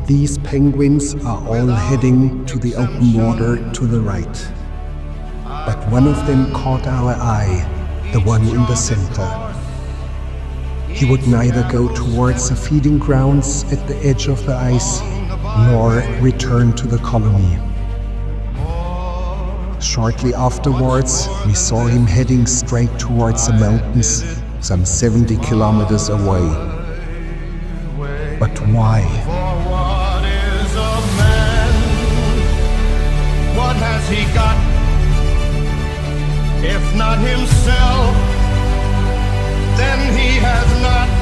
These penguins are all heading to the open water to the right. But one of them caught our eye, the one in the center. He would neither go towards the feeding grounds at the edge of the ice, nor return to the colony. Shortly afterwards, we saw him heading straight towards the mountains, some 70 kilometers away. But why? For what is a man? What has he got? If not himself, then he has not